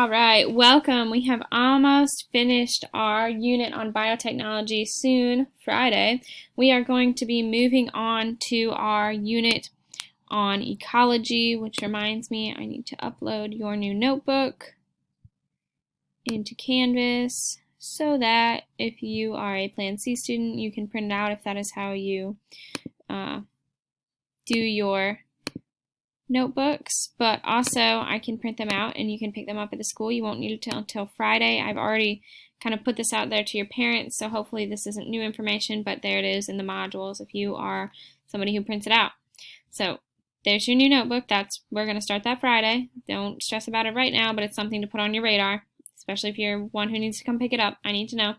All right, welcome. We have almost finished our unit on biotechnology soon, Friday. We are going to be moving on to our unit on ecology, which reminds me I need to upload your new notebook into Canvas so that if you are a Plan C student, you can print it out if that is how you do your notebooks, but also I can print them out and you can pick them up at the school. You won't need it until Friday. I've already kind of put this out there to your parents, so hopefully this isn't new information, but there it is in the modules if you are somebody who prints it out. So there's your new notebook. We're going to start that Friday. Don't stress about it right now, but it's something to put on your radar, especially if you're one who needs to come pick it up. I need to know.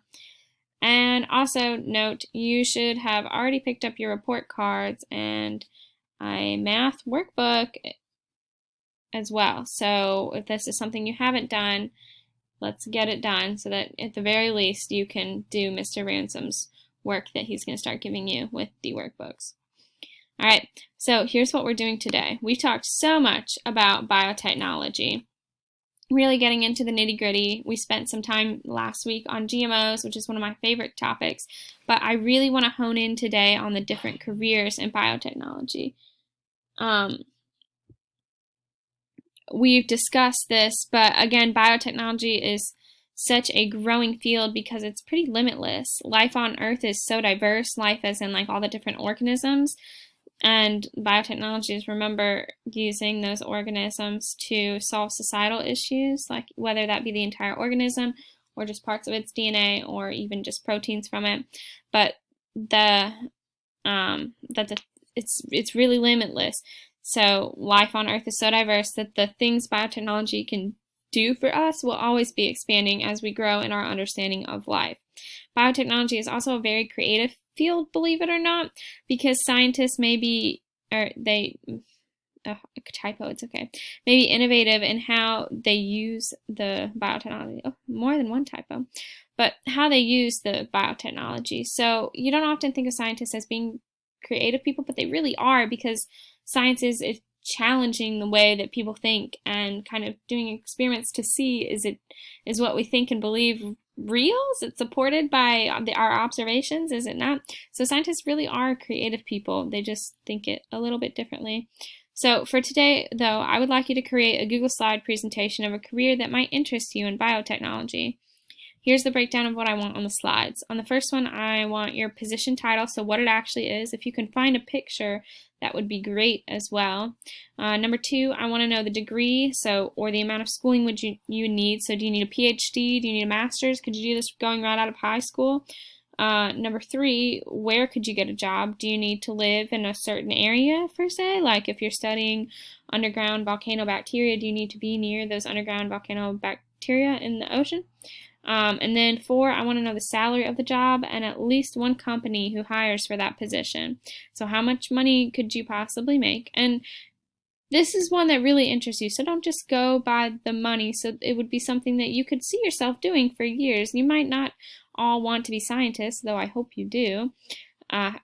And also note, you should have already picked up your report cards and a math workbook as well. So if this is something you haven't done, let's get it done so that at the very least you can do Mr. Ransom's work that he's going to start giving you with the workbooks. All right, so here's what we're doing today. We've talked so much about biotechnology, really getting into the nitty-gritty. We spent some time last week on GMOs, which is one of my favorite topics, but I really want to hone in today on the different careers in biotechnology. We've discussed this, but again, biotechnology is such a growing field because it's pretty limitless. Life on Earth is so diverse, life as in like all the different organisms, and biotechnology is, remember, using those organisms to solve societal issues, like whether that be the entire organism or just parts of its DNA or even just proteins from it. But it's really limitless. So life on Earth is so diverse that the things biotechnology can do for us will always be expanding as we grow in our understanding of life. Biotechnology is also a very creative field, believe it or not, because scientists may be, typo, it's okay, may be innovative in how they use the biotechnology. Oh, more than one typo. But how they use the biotechnology. So you don't often think of scientists as being creative people, but they really are, because science is challenging the way that people think and kind of doing experiments to see is what we think and believe real? Is it supported by our observations? Is it not? So scientists really are creative people. They just think it a little bit differently. So for today, though, I would like you to create a Google slide presentation of a career that might interest you in biotechnology. Here's the breakdown of what I want on the slides. On the first one, I want your position title, so what it actually is. If you can find a picture, that would be great as well. Number two, I want to know the degree, or the amount of schooling would you need. So do you need a PhD? Do you need a master's? Could you do this going right out of high school? Number three, where could you get a job? Do you need to live in a certain area, per se? Like if you're studying underground volcanobacteria, do you need to be near those underground volcanobacteria in the ocean? And then four, I want to know the salary of the job and at least one company who hires for that position. So how much money could you possibly make? And this is one that really interests you, so don't just go by the money. So it would be something that you could see yourself doing for years. You might not all want to be scientists, though I hope you do.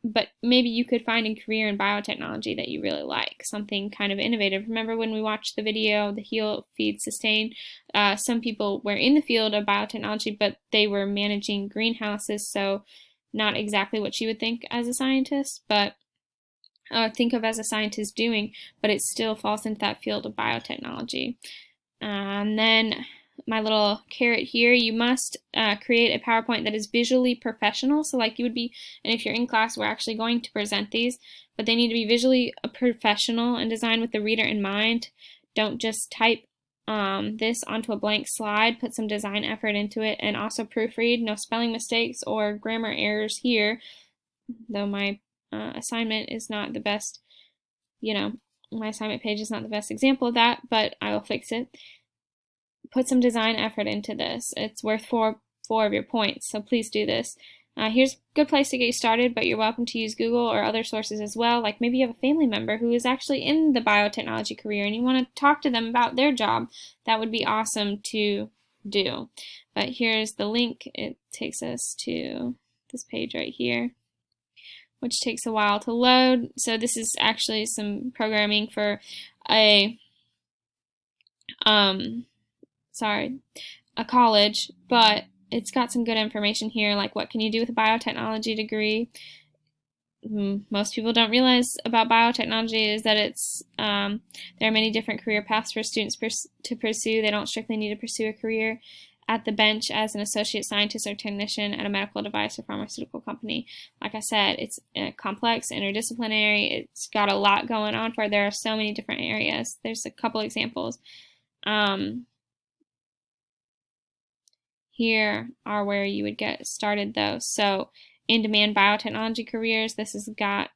But maybe you could find a career in biotechnology that you really like, something kind of innovative. Remember when we watched the video, the Heal, Feed, Sustain? Some people were in the field of biotechnology, but they were managing greenhouses, so not exactly what you would think as a scientist, but think of as a scientist doing, but it still falls into that field of biotechnology. And then my little carrot here, you must create a PowerPoint that is visually professional. So like you would be, and if you're in class, we're actually going to present these, but they need to be visually professional and designed with the reader in mind. Don't just type this onto a blank slide, put some design effort into it, and also proofread. No spelling mistakes or grammar errors here, though my assignment is not the best, my assignment page is not the best example of that, but I will fix it. Put some design effort into this. It's worth four of your points, so please do this. Here's a good place to get you started, but you're welcome to use Google or other sources as well. Like maybe you have a family member who is actually in the biotechnology career and you want to talk to them about their job. That would be awesome to do. But here's the link. It takes us to this page right here, which takes a while to load. So this is actually some programming for a a college, but it's got some good information here, like what can you do with a biotechnology degree. Most people don't realize about biotechnology is that there are many different career paths for students to pursue. They don't strictly need to pursue a career at the bench as an associate scientist or technician at a medical device or pharmaceutical company. Like I said, it's complex, interdisciplinary. It's got a lot going on for it. There are so many different areas. There's a couple examples. Here are where you would get started though. So in-demand biotechnology careers, this has got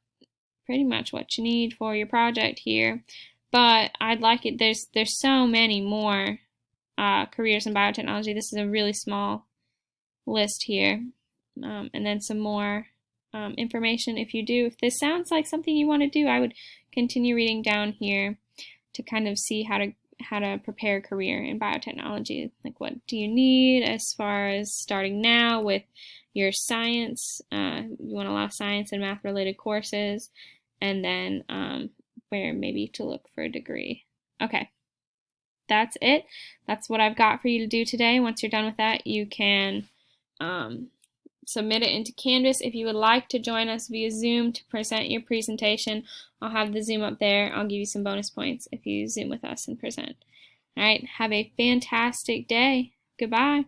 pretty much what you need for your project here. But I'd like it, there's so many more careers in biotechnology. This is a really small list here. And then some more information if this sounds like something you want to do, I would continue reading down here to kind of see how to prepare a career in biotechnology. Like, what do you need as far as starting now with your science? You want a lot of science and math related courses, and then where maybe to look for a degree. Okay, that's it. That's what I've got for you to do today. Once you're done with that, you can submit it into Canvas. If you would like to join us via Zoom to present your presentation, I'll have the Zoom up there. I'll give you some bonus points if you Zoom with us and present. All right, have a fantastic day. Goodbye.